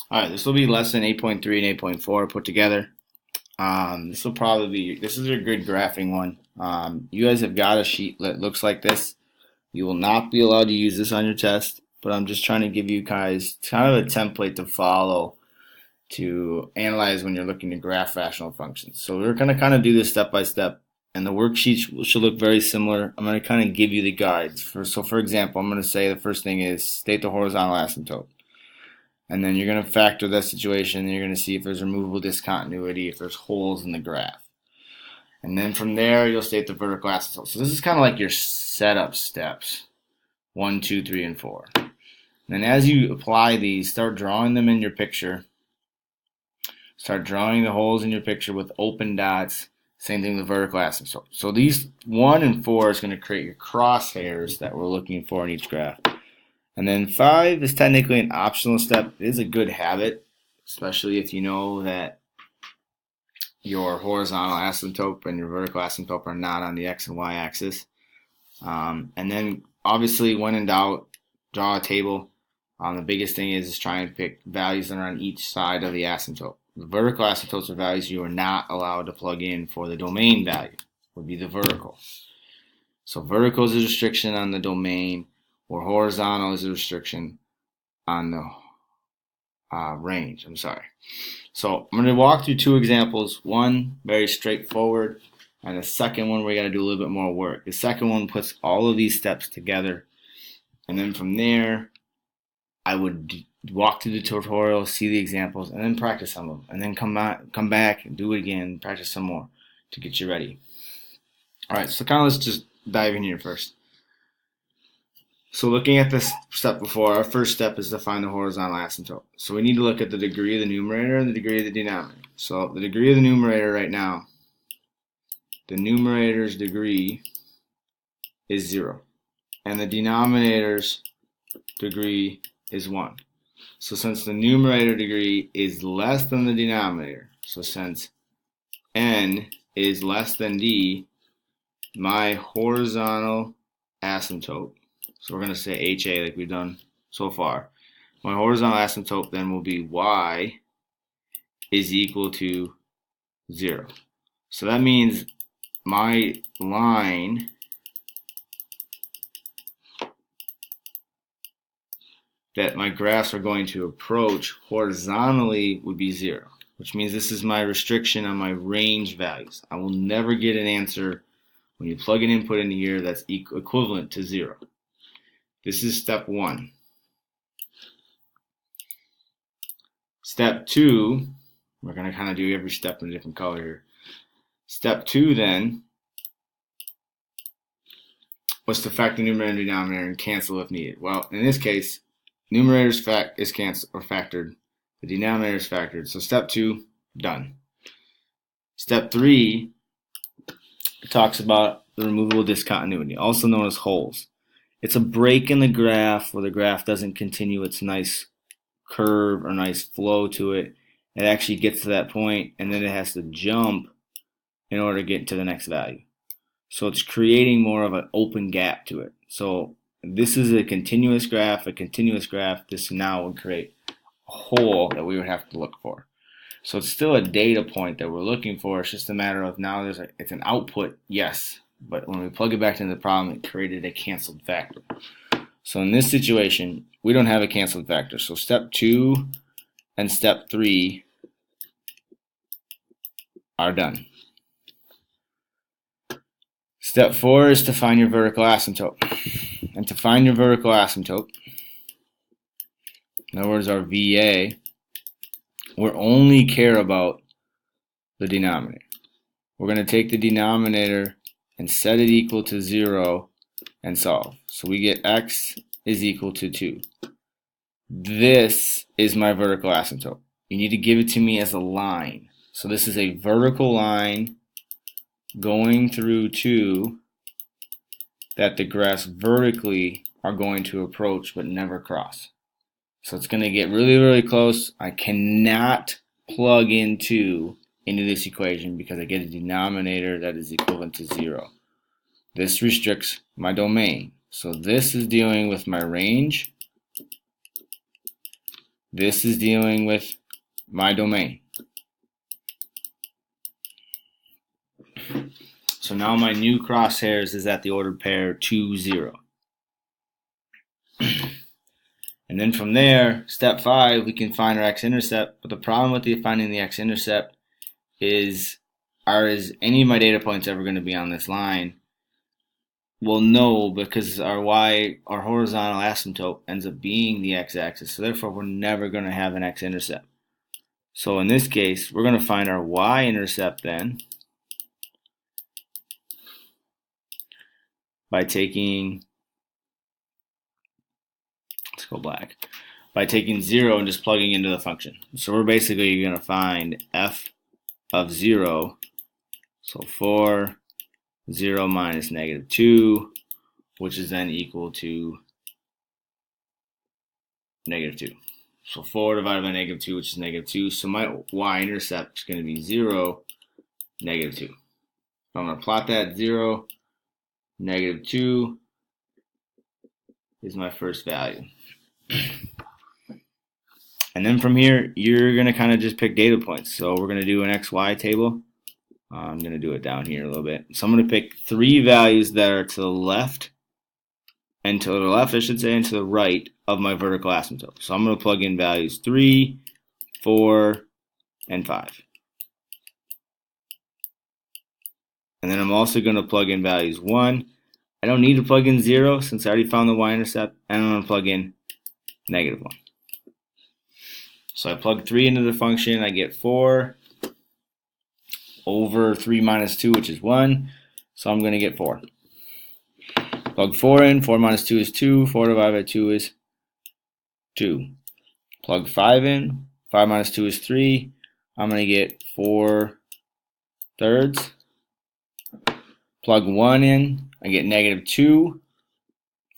All right, this will be lesson 8.3 and 8.4 put together. This is a good graphing one. You guys have got a sheet that looks like this. You will not be allowed to use this on your test, but I'm just trying to give you guys kind of a template to follow to analyze when you're looking to graph rational functions. So we're going to kind of do this step by step, and the worksheet should look very similar. I'm going to kind of give you the guides. For example, I'm going to say the first thing is state the horizontal asymptote. And then you're going to factor that situation, and you're going to see if there's removable discontinuity, if there's holes in the graph. And then from there, you'll state the vertical asymptote. So this is kind of like your setup steps, 1, 2, 3, and 4. And then as you apply these, start drawing them in your picture. Start drawing the holes in your picture with open dots. Same thing with the vertical asymptote. So these 1 and 4 is going to create your crosshairs that we're looking for in each graph. And then 5 is technically an optional step. It is a good habit, especially if you know that your horizontal asymptote and your vertical asymptote are not on the x and y axis. And then obviously when in doubt, draw a table. The biggest thing is try and pick values that are on each side of the asymptote. The vertical asymptotes are values you are not allowed to plug in for the domain value, would be the vertical. So vertical is a restriction on the domain, or horizontal is a restriction on the range. So I'm going to walk through two examples. One very straightforward, and the second one we got to do a little bit more work. The second one puts all of these steps together, and then from there I would walk through the tutorial, see the examples, and then practice some of them, and then come back and do it again, practice some more to get you ready. All right, so let's just dive in here first. So looking at this step before, our first step is to find the horizontal asymptote. So we need to look at the degree of the numerator and the degree of the denominator. So the degree of the numerator right now, the numerator's degree is 0. And the denominator's degree is 1. So since the numerator degree is less than the denominator, so since n is less than d, my horizontal asymptote, so we're going to say HA like we've done so far. My horizontal asymptote then will be y is equal to 0. So that means my line that my graphs are going to approach horizontally would be 0, which means this is my restriction on my range values. I will never get an answer when you plug an input into here that's equivalent to 0. This is step 1. Step 2, we're going to kind of do every step in a different color here. Step 2 then was to factor numerator and denominator and cancel if needed. Well, in this case, numerator is factored, the denominator is factored. So step 2, done. Step 3 talks about the removable discontinuity, also known as holes. It's a break in the graph where the graph doesn't continue its nice curve or nice flow to it. It actually gets to that point and then it has to jump in order to get to the next value. So it's creating more of an open gap to it. So this is a continuous graph. This now would create a hole that we would have to look for. So it's still a data point that we're looking for. It's just a matter of now it's an output, yes. But when we plug it back into the problem, it created a canceled factor. So in this situation, we don't have a canceled factor. So step 2 and step 3 are done. Step 4 is to find your vertical asymptote. And to find your vertical asymptote, in other words, our VA, we only care about the denominator. We're going to take the denominator and set it equal to 0 and solve. So we get x is equal to 2. This is my vertical asymptote. You need to give it to me as a line. So this is a vertical line going through 2 that the graphs vertically are going to approach but never cross. So it's going to get really, really close. I cannot plug in 2 into this equation because I get a denominator that is equivalent to 0. This restricts my domain. So this is dealing with my range. This is dealing with my domain. So now my new crosshairs is at the ordered pair 2, 0. And then from there, step 5, we can find our x-intercept. But the problem with finding the x-intercept is any of my data points ever going to be on this line? Well, no, because our horizontal asymptote ends up being the x-axis. So therefore, we're never going to have an x-intercept. So in this case, we're going to find our y-intercept then by taking, let's go black, by taking 0 and just plugging into the function. So we're basically going to find f of 0, so 4, 0 minus negative 2, which is then equal to negative 2. So 4 divided by negative 2, which is negative 2. So my y-intercept is going to be 0, negative 2. So I'm going to plot that 0, negative 2 is my first value. And then from here, you're going to kind of just pick data points. So we're going to do an XY table. I'm going to do it down here a little bit. So I'm going to pick 3 values that are to the left, and to the left, I should say, and to the right of my vertical asymptote. So I'm going to plug in values 3, 4, and 5. And then I'm also going to plug in values 1. I don't need to plug in 0 since I already found the y-intercept, and I'm going to plug in negative 1. So I plug 3 into the function, I get 4 over 3 minus 2, which is 1. So I'm going to get 4. Plug 4 in, 4 minus 2 is 2, 4 divided by 2 is 2. Plug 5 in, 5 minus 2 is 3. I'm going to get 4 thirds. Plug 1 in, I get negative 2.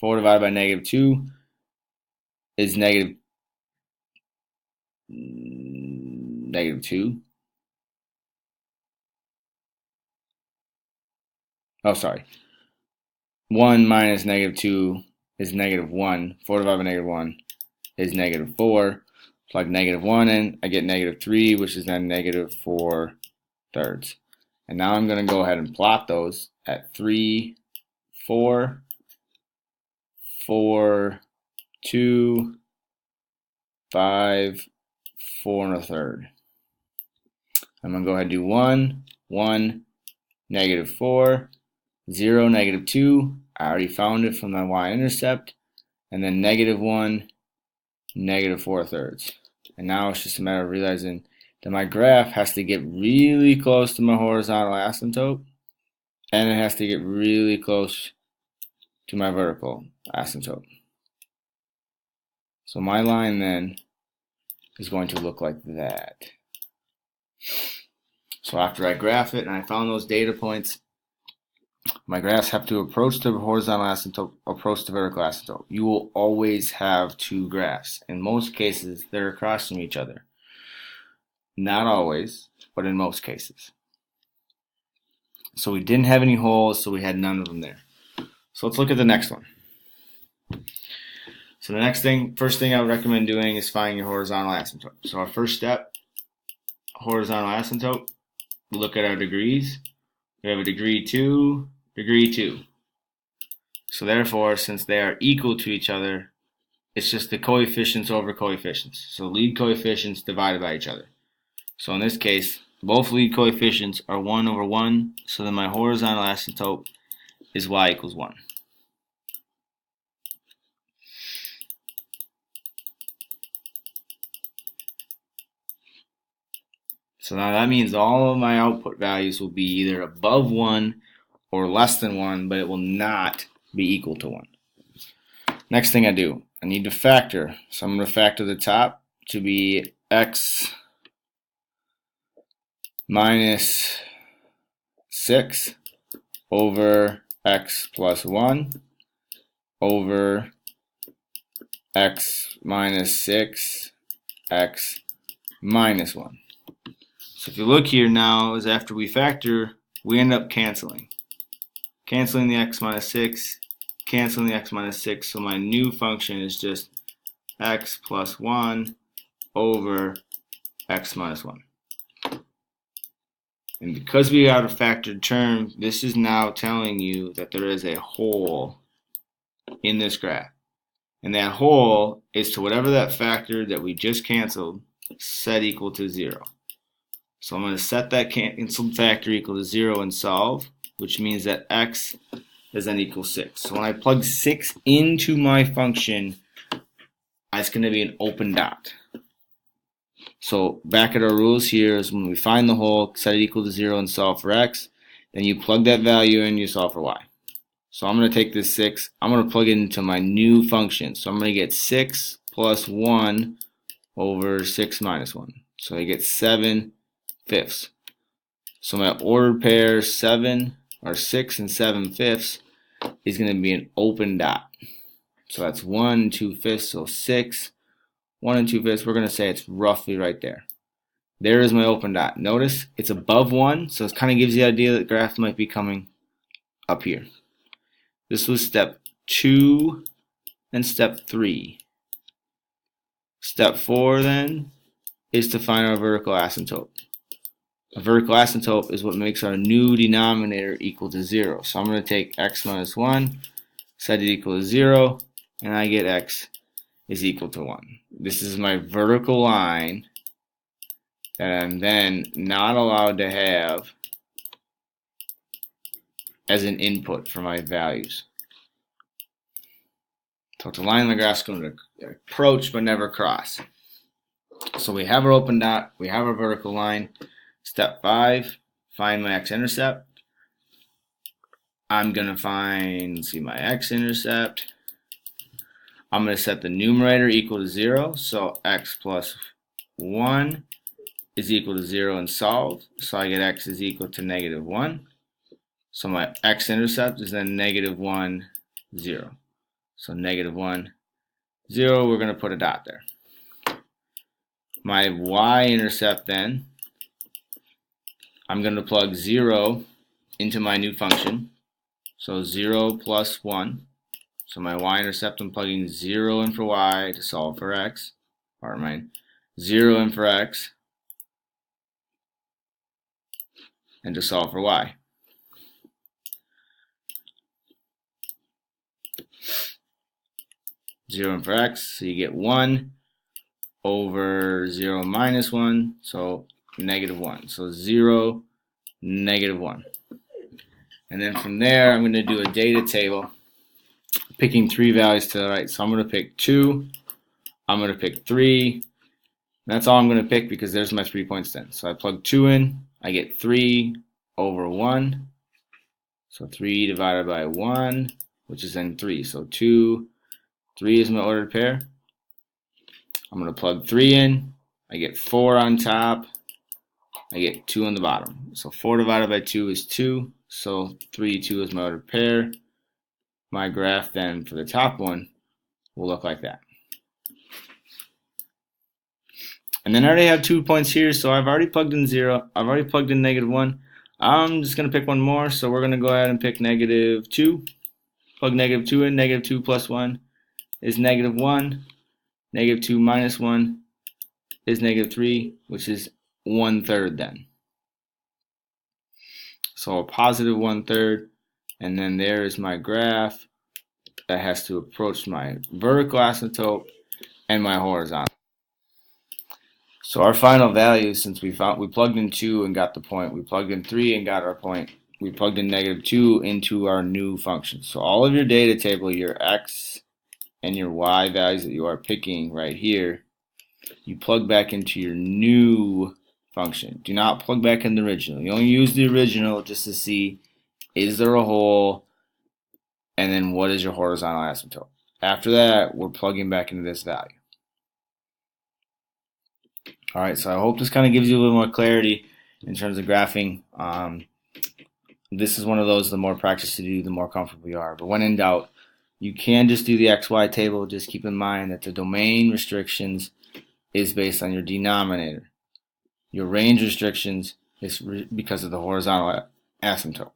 4 divided by negative 2 is negative 2. Oh, sorry. 1 minus negative 2 is negative 1. 4 divided by negative 1 is negative 4. Plug negative 1 in, I get negative 3, which is then negative 4 thirds. And now I'm going to go ahead and plot those at 3, 4, 4, 2, 5, 4 and a third. I'm going to go ahead and do 1, 1, negative 4, 0, negative 2. I already found it from my y-intercept. And then negative 1, negative 4 thirds. And now it's just a matter of realizing that my graph has to get really close to my horizontal asymptote, and it has to get really close to my vertical asymptote. So my line then is going to look like that. So after I graph it and I found those data points, my graphs have to approach the horizontal asymptote, approach the vertical asymptote. You will always have 2 graphs. In most cases, they're across from each other. Not always, but in most cases. So we didn't have any holes, so we had none of them there. So let's look at the next one. So the first thing I would recommend doing is finding your horizontal asymptote. So our first step, horizontal asymptote, we look at our degrees. We have a degree 2, degree 2. So therefore, since they are equal to each other, it's just the coefficients over coefficients. So lead coefficients divided by each other. So in this case, both lead coefficients are 1 over 1, so then my horizontal asymptote is y equals 1. So now that means all of my output values will be either above 1 or less than 1, but it will not be equal to 1. Next thing I do, I need to factor. So I'm going to factor the top to be x minus 6 over x plus 1 over x minus 6 x minus 1. So if you look here now, is after we factor, we end up canceling. Canceling the x minus 6, canceling the x minus 6, so my new function is just x plus 1 over x minus 1. And because we got a factored term, this is now telling you that there is a hole in this graph. And that hole is to whatever that factor that we just canceled set equal to 0. So I'm going to set that canceled factor equal to 0 and solve, which means that x is then equal 6. So when I plug 6 into my function, it's going to be an open dot. So back at our rules here is when we find the hole, set it equal to 0 and solve for x, then you plug that value in, you solve for y. So I'm going to take this 6, I'm going to plug it into my new function. So I'm going to get 6 plus 1 over 6 minus 1. So I get 7/5. So my ordered pair 7 or 6 and 7/5 is going to be an open dot. So that's 1 2/5, so 6. 1 2/5, we're going to say it's roughly right there. There is my open dot. Notice it's above 1, so it kind of gives you the idea that the graph might be coming up here. This was step 2 and step 3. Step 4 then is to find our vertical asymptote. A vertical asymptote is what makes our new denominator equal to 0. So I'm going to take x minus 1, set it equal to 0, and I get x is equal to 1. This is my vertical line that I'm then not allowed to have as an input for my values. So it's a line the graph's going to approach but never cross. So we have our open dot, we have our vertical line. Step 5, find my x-intercept. I'm going to find, let's see, my x-intercept. I'm going to set the numerator equal to 0, so x plus 1 is equal to 0 and solve. So I get x is equal to -1. So my x-intercept is then -1, 0. So -1, 0, we're going to put a dot there. My y-intercept then, I'm going to plug 0 into my new function. So 0 plus 1. So my y-intercept, I'm plugging 0 in for y to solve for x. Or mine, 0 in for x and to solve for y. Zero in for x, so you get 1 over 0 minus 1, so -1. So 0, -1. And then from there, I'm going to do a data table, picking 3 values to the right. So I'm going to pick 2, I'm going to pick 3. That's all I'm going to pick because there's my 3 points then. So I plug 2 in, I get 3 over 1. So 3 divided by 1, which is then 3. So 2, 3 is my ordered pair. I'm going to plug 3 in, I get 4 on top, I get 2 on the bottom. So 4 divided by 2 is 2. So 3, 2 is my ordered pair. My graph then for the top one will look like that. And then I already have 2 points here, so I've already plugged in 0. I've already plugged in -1. I'm just going to pick one more, so we're going to go ahead and pick -2. Plug -2 in, -2 plus 1 is -1. -2 minus 1 is -3, which is 1/3 then. So a positive 1/3, and then there is my graph that has to approach my vertical asymptote and my horizontal. So our final value, since we plugged in 2 and got the point, we plugged in 3 and got our point, we plugged in -2 into our new function. So all of your data table, your x and your y values that you are picking right here, you plug back into your new function. Do not plug back in the original. You only use the original just to see, is there a hole, and then what is your horizontal asymptote. After that, we're plugging back into this value. Alright, so I hope this kind of gives you a little more clarity in terms of graphing. This is one of those, the more practice you do, the more comfortable you are. But when in doubt, you can just do the XY table. Just keep in mind that the domain restrictions is based on your denominator. Your range restrictions is because of the horizontal asymptote.